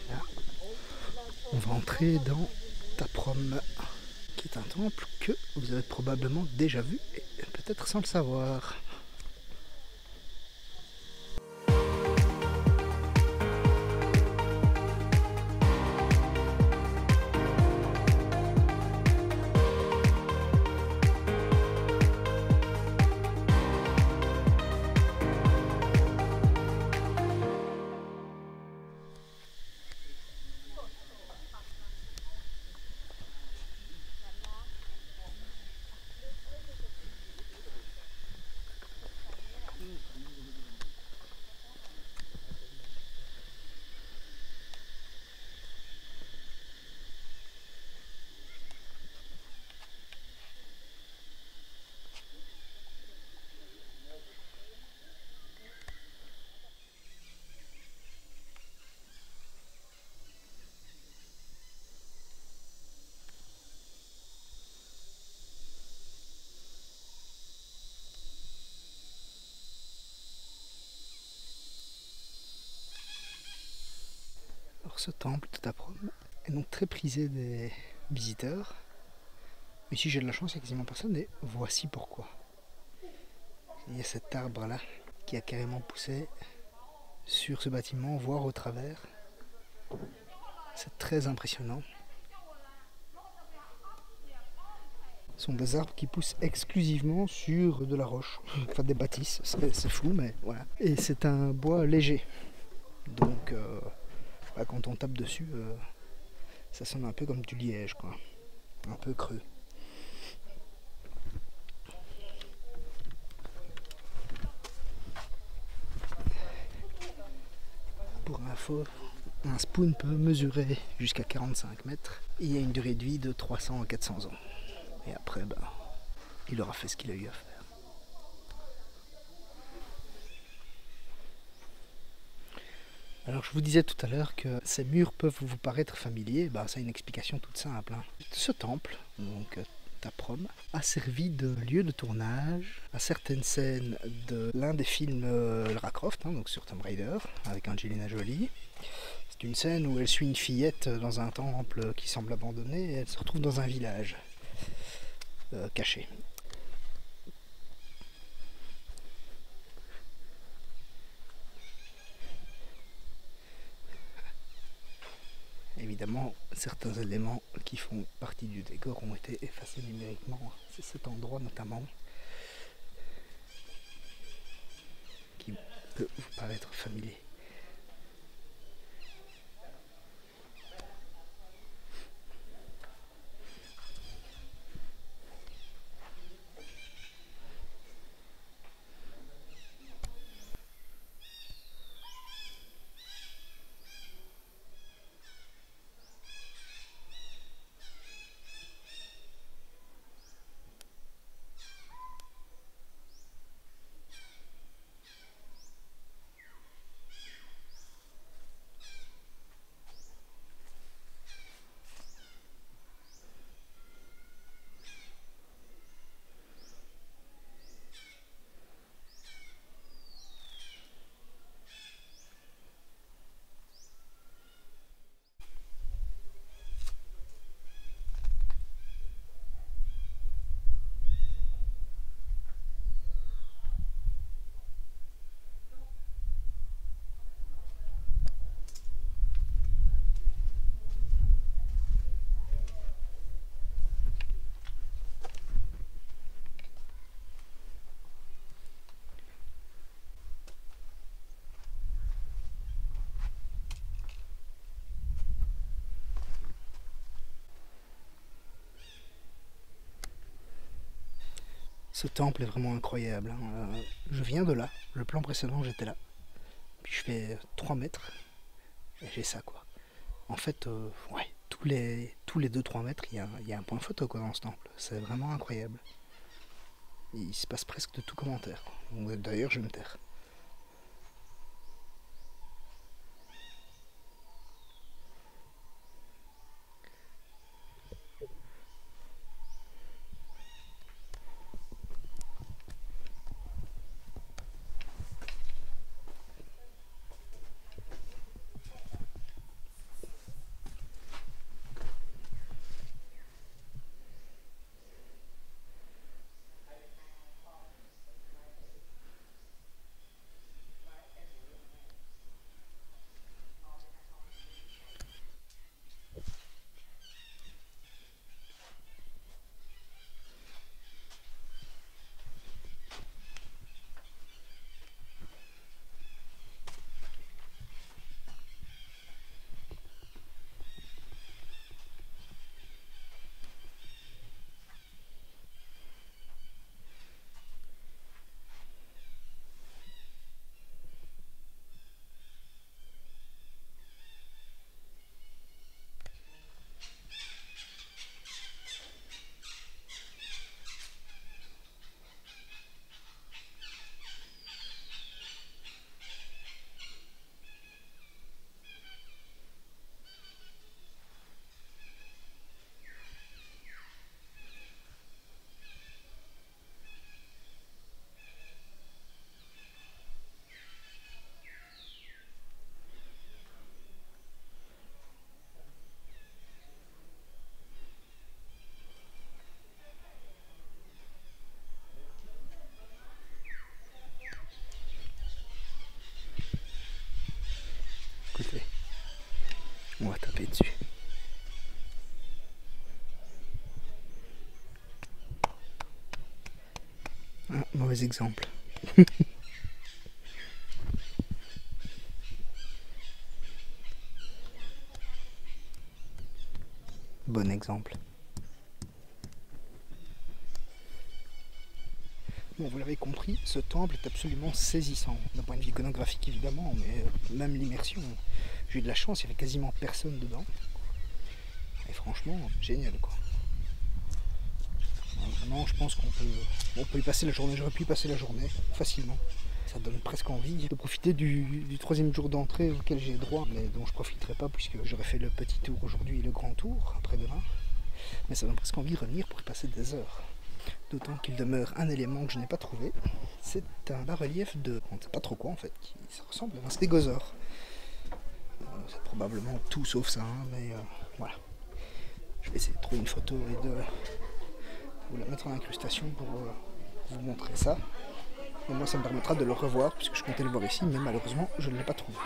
Là, on va entrer dans Taprom, qui est un temple que vous avez probablement déjà vu, et peut-être sans le savoir. Alors ce temple de Taprom est donc très prisé des visiteurs. Ici j'ai de la chance, il n'y a quasiment personne, et voici pourquoi. Il y a cet arbre là qui a carrément poussé sur ce bâtiment, voire au travers. C'est très impressionnant. Ce sont des arbres qui poussent exclusivement sur de la roche, enfin des bâtisses, c'est fou mais voilà. Et c'est un bois léger, donc quand on tape dessus, ça sonne un peu comme du liège, quoi, un peu creux. Pour info, un spoon peut mesurer jusqu'à 45 mètres et il y a une durée de vie de 300 à 400 ans. Et après, il aura fait ce qu'il a eu à faire. Alors je vous disais tout à l'heure que ces murs peuvent vous paraître familiers, ça a une explication toute simple. Ce temple, donc Taprom, a servi de lieu de tournage à certaines scènes de l'un des films Lara Croft, donc sur Tomb Raider, avec Angelina Jolie. C'est une scène où elle suit une fillette dans un temple qui semble abandonné et elle se retrouve dans un village caché. Évidemment, certains éléments qui font partie du décor ont été effacés numériquement. C'est cet endroit notamment qui peut vous paraître familier. Ce temple est vraiment incroyable. Je viens de là, le plan précédent j'étais là. Puis je fais 3 mètres et j'ai ça quoi. En fait, tous les 2-3 mètres, il y a un point photo quoi, dans ce temple. C'est vraiment incroyable. Il se passe presque de tout commentaire. D'ailleurs, je vais me taire. mauvais exemple. Bon exemple. Bon, vous l'avez compris, ce temple est absolument saisissant. D'un point de vue iconographique évidemment, mais même l'immersion, j'ai eu de la chance, il n'y avait quasiment personne dedans. Et franchement, génial quoi. Alors, vraiment, je pense qu'on peut y passer la journée, j'aurais pu y passer la journée facilement. Ça donne presque envie de profiter du troisième jour d'entrée auquel j'ai droit, mais dont je ne profiterai pas puisque j'aurais fait le petit tour aujourd'hui et le grand tour après-demain. Mais ça donne presque envie de revenir pour y passer des heures. D'autant qu'il demeure un élément que je n'ai pas trouvé. C'est un bas-relief de... on ne sait pas trop quoi en fait, ça ressemble à un stégosaure. C'est probablement tout sauf ça, hein, mais voilà. Je vais essayer de trouver une photo et de vous la mettre en incrustation pour vous montrer ça. Et moi ça me permettra de le revoir puisque je comptais le voir ici, mais malheureusement je ne l'ai pas trouvé.